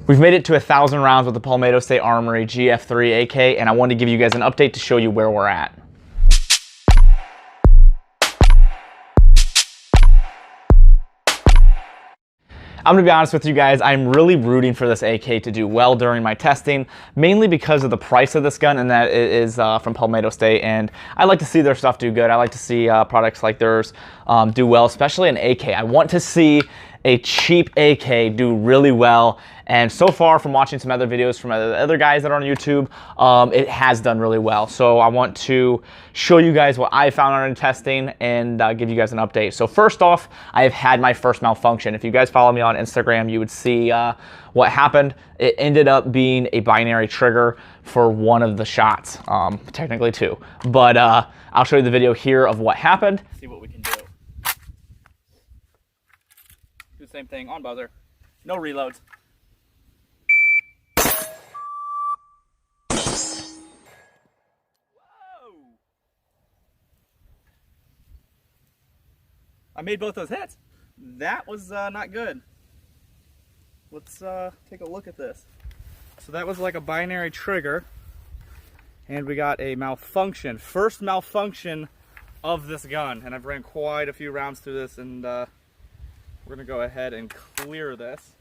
We've made it to 1,000 rounds with the Palmetto State Armory GF3 AK, and I wanted to give you guys an update to show you where we're at. I'm gonna be honest with you guys, I'm really rooting for this AK to do well during my testing, mainly because of the price of this gun and that it is from Palmetto State, and I like to see their stuff do good. I like to see products like theirs do well, especially an AK. I want to see a cheap AK do really well, and so far from watching some other videos from other guys that are on YouTube, it has done really well. So I want to show you guys what I found on testing and give you guys an update. So first off, I have had my first malfunction. If you guys follow me on Instagram, you would see what happened. It ended up being a binary trigger for one of the shots, technically two, but I'll show you the video here of what happened. See what we can do. Do the same thing on buzzer, no reloads. I made both those hits. That was not good. Let's take a look at this. So that was like a binary trigger, and we got a malfunction. First malfunction of this gun, and I've ran quite a few rounds through this, and we're gonna go ahead and clear this.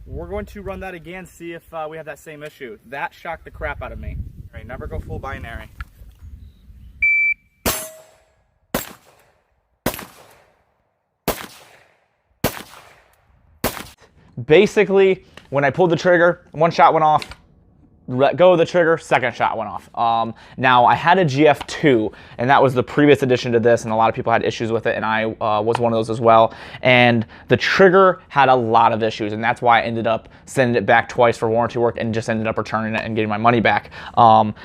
We're going to run that again, see if we have that same issue. That shocked the crap out of me. All right, never go full binary. Basically, when I pulled the trigger, one shot went off, let go of the trigger, second shot went off. Now, I had a GF2, and that was the previous addition to this, and a lot of people had issues with it, and I was one of those as well. And the trigger had a lot of issues, and that's why I ended up sending it back twice for warranty work and just ended up returning it and getting my money back.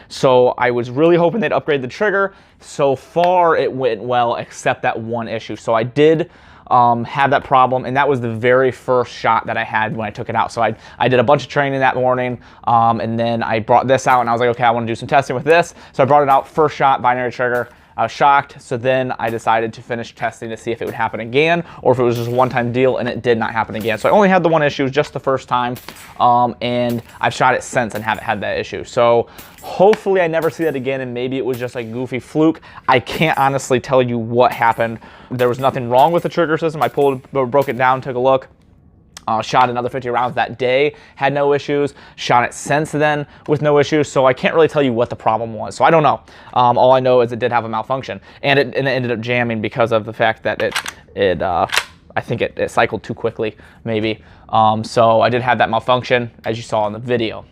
So I was really hoping they'd upgrade the trigger. So far, it went well, except that one issue. So I did have that problem, and that was the very first shot that I had when I took it out. So I did a bunch of training that morning, and then I brought this out, and I was like, okay, I want to do some testing with this. So I brought it out, first shot, binary trigger. I was shocked, so then I decided to finish testing to see if it would happen again, or if it was just a one-time deal, and it did not happen again. So I only had the one issue, just the first time, and I've shot it since and haven't had that issue. So hopefully I never see that again, and maybe it was just a goofy fluke. I can't honestly tell you what happened. There was nothing wrong with the trigger system. I broke it down, took a look. Shot another 50 rounds that day, had no issues. Shot it since then with no issues, so I can't really tell you what the problem was. So I don't know. All I know is it did have a malfunction, and it ended up jamming because of the fact that I think it cycled too quickly, maybe. So I did have that malfunction, as you saw in the video.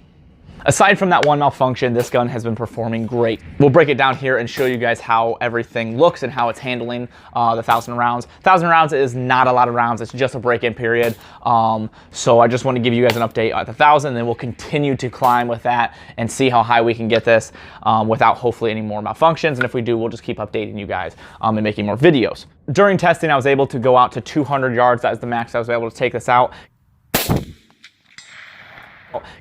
Aside from that one malfunction, this gun has been performing great. We'll break it down here and show you guys how everything looks and how it's handling the 1,000 rounds. 1,000 rounds is not a lot of rounds, it's just a break-in period. So I just want to give you guys an update at the 1,000, and then we'll continue to climb with that and see how high we can get this without hopefully any more malfunctions. And if we do, we'll just keep updating you guys and making more videos. During testing, I was able to go out to 200 yards. That was the max I was able to take this out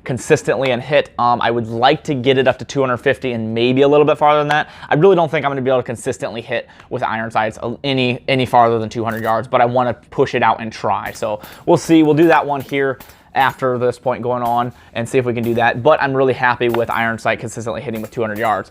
consistently and hit. I would like to get it up to 250 and maybe a little bit farther than that. I really don't think I'm going to be able to consistently hit with iron sights any farther than 200 yards, but I want to push it out and try. So we'll see. We'll do that one here after this point going on and see if we can do that. But I'm really happy with iron sight consistently hitting with 200 yards.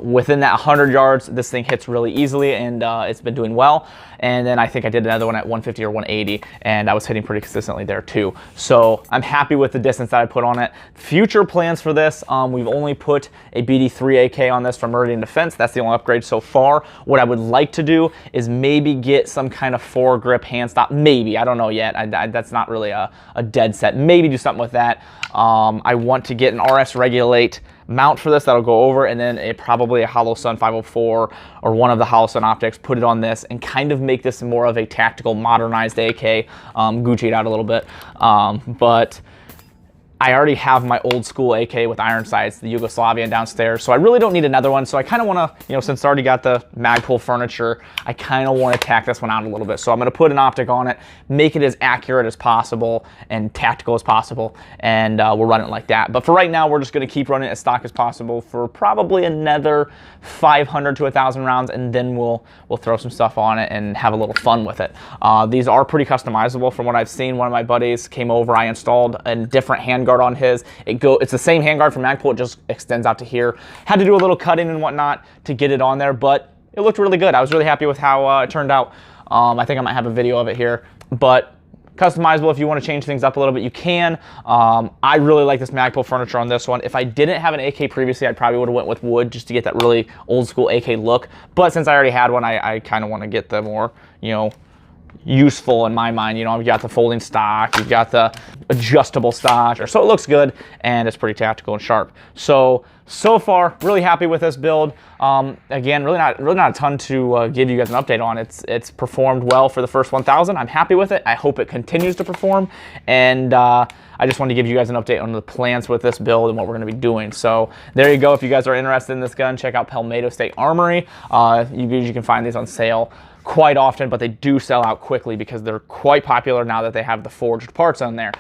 Within that 100 yards, this thing hits really easily, and it's been doing well. And then I think I did another one at 150 or 180, and I was hitting pretty consistently there too. So I'm happy with the distance that I put on it. Future plans for this, we've only put a BD3 AK on this from Meridian Defense. That's the only upgrade so far. What I would like to do is maybe get some kind of foregrip hand stop. Maybe, I don't know yet. That's not really a dead set. Maybe do something with that. I want to get an RS Regulate mount for this that'll go over, and then probably a Holosun 504 or one of the Holosun optics, put it on this and kind of make this more of a tactical modernized AK, Gucci it out a little bit. But I already have my old school AK with iron sights, the Yugoslavian downstairs, so I really don't need another one. So I kind of want to, you know, since I already got the Magpul furniture, I kind of want to tack this one out a little bit. So I'm going to put an optic on it, make it as accurate as possible and tactical as possible, and we'll run it like that. But for right now, we're just going to keep running it as stock as possible for probably another 500 to 1,000 rounds, and then we'll throw some stuff on it and have a little fun with it. These are pretty customizable from what I've seen. One of my buddies came over, I installed a different handguard on his. It's the same handguard from Magpul, it just extends out to here. Had to do a little cutting and whatnot to get it on there, but it looked really good. I was really happy with how it turned out. I think I might have a video of it here, but customizable. If you want to change things up a little bit, you can. I really like this Magpul furniture on this one. If I didn't have an AK previously, I probably would have went with wood just to get that really old school AK look. But since I already had one, I kind of want to get the more, you know, useful in my mind. You know, you've got the folding stock, you've got the adjustable stock, so it looks good and it's pretty tactical and sharp. So far, really happy with this build. Again, really not a ton to give you guys an update on. It's performed well for the first 1,000. I'm happy with it. I hope it continues to perform, and I just wanted to give you guys an update on the plans with this build and what we're going to be doing. So there you go. If you guys are interested in this gun, check out Palmetto State Armory. You can find these on sale quite often, but they do sell out quickly because they're quite popular now that they have the forged parts on there.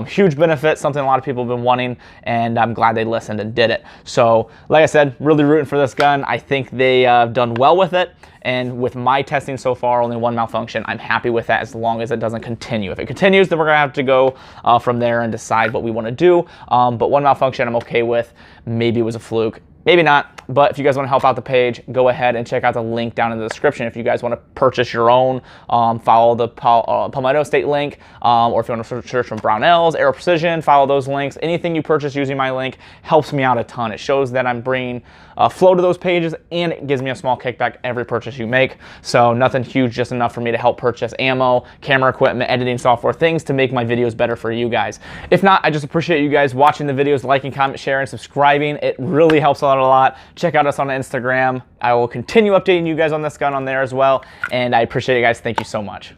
Huge benefit, something a lot of people have been wanting, and I'm glad they listened and did it. So like I said, really rooting for this gun. I think they have done well with it, and with my testing so far, only one malfunction. I'm happy with that as long as it doesn't continue. If it continues, then we're gonna have to go from there and decide what we want to do. But one malfunction I'm okay with. Maybe it was a fluke, maybe not. But if you guys want to help out the page, go ahead and check out the link down in the description. If you guys want to purchase your own, follow the Palmetto State link, or if you want to search from Brownells, Aero Precision, follow those links. Anything you purchase using my link helps me out a ton. It shows that I'm bringing flow to those pages, and it gives me a small kickback every purchase you make. So nothing huge, just enough for me to help purchase ammo, camera equipment, editing software, things to make my videos better for you guys. If not, I just appreciate you guys watching the videos, liking, comment, sharing, subscribing. It really helps out a lot. Check out us on Instagram. I will continue updating you guys on this gun on there as well, and I appreciate you guys. Thank you so much.